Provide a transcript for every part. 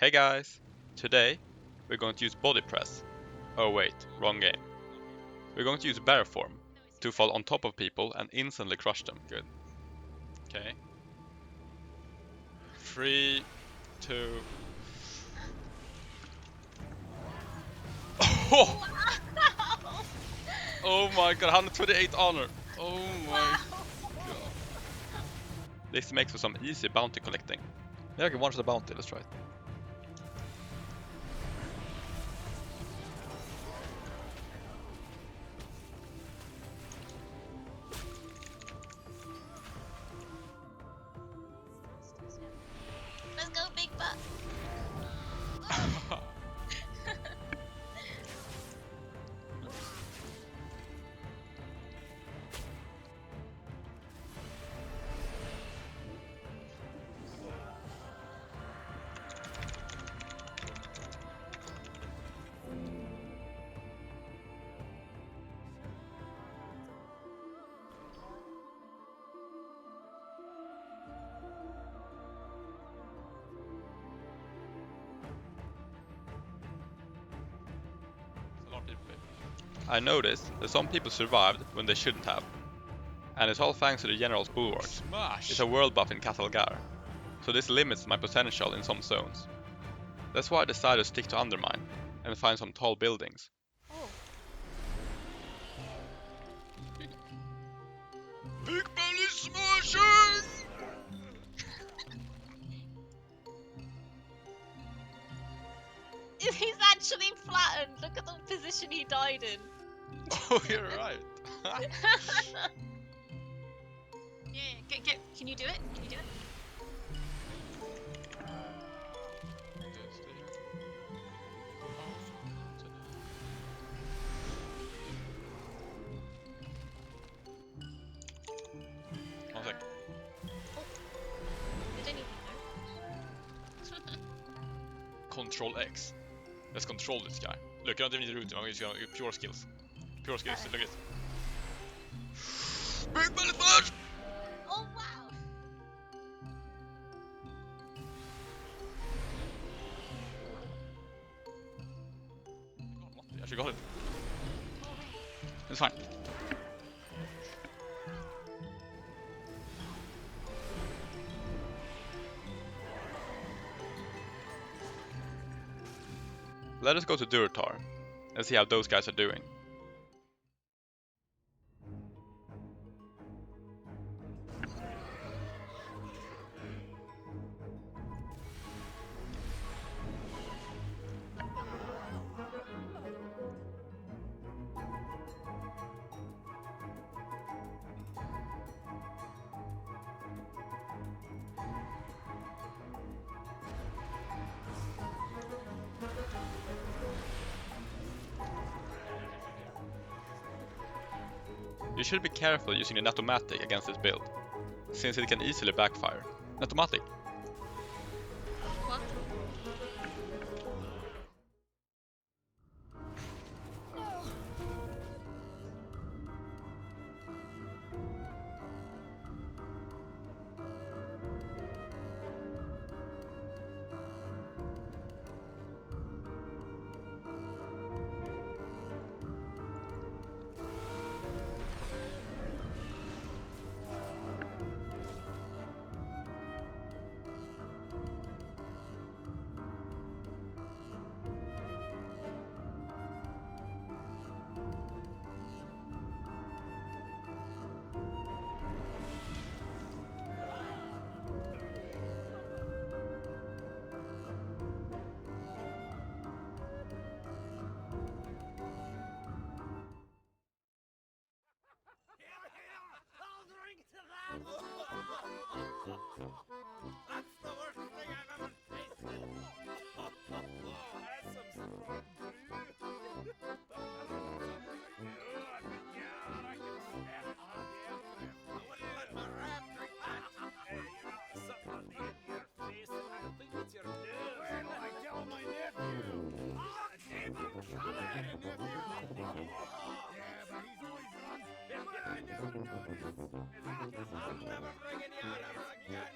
Hey guys! Today we're going to use body press. Oh wait, wrong game. We're going to use bear form to fall on top of people and instantly crush them. Good. Okay. 3, 2. Oh! Oh my god, 128 honor! Oh my god. This makes for some easy bounty collecting. Yeah, I can one shot a bounty, let's try it. Let's go, big butt. I noticed that some people survived when they shouldn't have. And it's all thanks to the General's Bulwark. Smash! It's a world buff in Catalgar, so this limits my potential in some zones. That's why I decided to stick to Undermine and find some tall buildings. Oh. Big belly smashing! He's actually flattened. Look at the position he died in. Oh, you're right. Yeah, can you do it? Can you do it? One sec. We don't even know. Control X. Let's control this guy. Look, I don't need root, I'm just gonna pure skills. Pure skills, look at it. Big belly smash! Oh wow! I actually got it. It's fine. Let us go to Durotar and see how those guys are doing. You should be careful using the Natomatic against this build, since it can easily backfire. Natomatic. What? That's the worst thing I've ever tasted. That's some strong brew. I can smell it. I wouldn't let my rat drink that. Hey, you know, something in your face. I think it's your nose. Where do I tell my nephew? Nephew, yeah, but he's always run. I never noticed. I'll never bring any out ever again.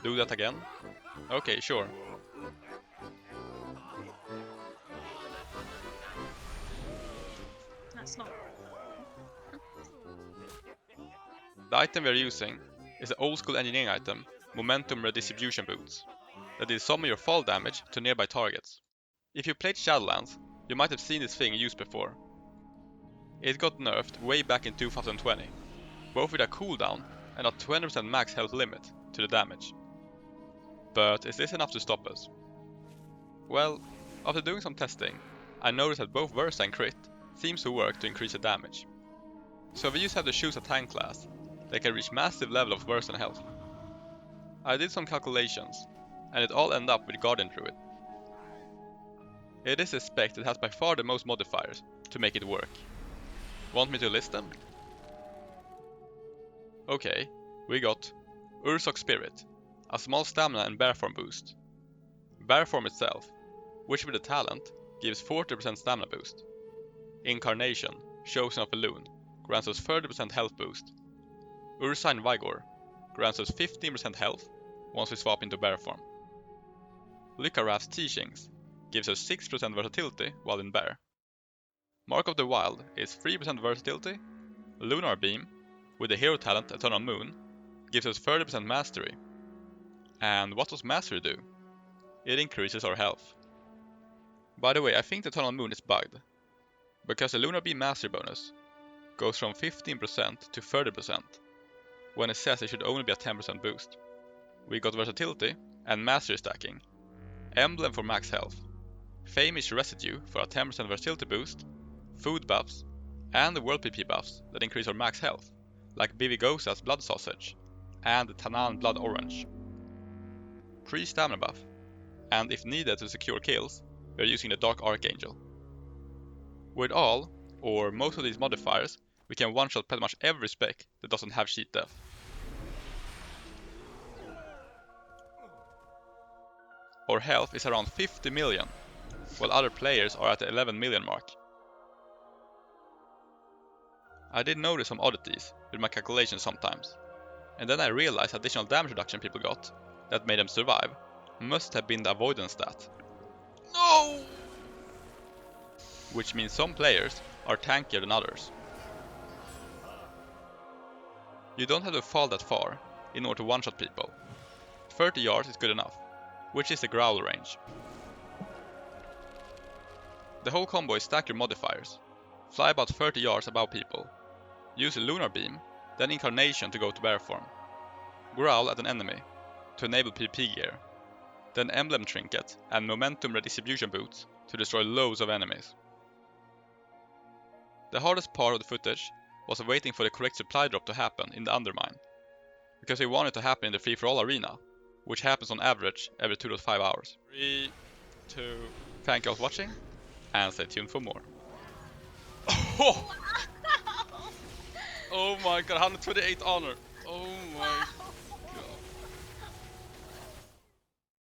Do that again? Okay, sure. That's not. The item we are using is the old school engineering item, Momentum Redistribution Boots, that will summon your fall damage to nearby targets. If you played Shadowlands, you might have seen this thing used before. It got nerfed way back in 2020, both with a cooldown and a 20% max health limit to the damage. But is this enough to stop us? Well, after doing some testing, I noticed that both Versa and Crit seems to work to increase the damage. So we just have to choose a tank class that can reach massive level of Versa and health. I did some calculations, and it all ended up with Guardian Druid. It is a spec that has by far the most modifiers to make it work. Want me to list them? Okay, we got Ursoc Spirit, a small stamina and bear form boost. Bear form itself, which with the talent gives 40% stamina boost. Incarnation, Chosen of Elune, grants us 30% health boost. Ursine Vigor grants us 15% health once we swap into bear form. Lycarath's Teachings gives us 6% versatility while in bear. Mark of the Wild is 3% versatility. Lunar Beam, with the hero talent Eternal Moon, gives us 30% mastery. And what does mastery do? It increases our health. By the way, I think the Eternal Moon is bugged, because the Lunar Beam mastery bonus goes from 15% to 30%, when it says it should only be a 10% boost. We got versatility and mastery stacking, emblem for max health, Famish residue for a 10% versatility boost, food buffs, and the world PP buffs that increase our max health, like Bivigosa's Blood Sausage and the Tanan Blood Orange. Pre-stamina buff, and if needed to secure kills, we are using the Dark Archangel. With all, or most of these modifiers, we can one-shot pretty much every spec that doesn't have cheat death. Our health is around 50 million, while other players are at the 11 million mark. I did notice some oddities with my calculations sometimes, and then I realized additional damage reduction people got that made them survive must have been the avoidance stat. No! Which means some players are tankier than others. You don't have to fall that far in order to one-shot people. 30 yards is good enough, which is the growl range. The whole combo is stack your modifiers, fly about 30 yards above people, use a Lunar Beam, then Incarnation to go to bear form, growl at an enemy to enable PP gear, then Emblem Trinket and Momentum Redistribution Boots to destroy loads of enemies. The hardest part of the footage was waiting for the correct supply drop to happen in the Undermine, because we want it to happen in the free-for-all arena, which happens on average every 2.5 hours. 3, 2... Thank you all for watching, and stay tuned for more. Oh! Oh my god, 128 honor! Oh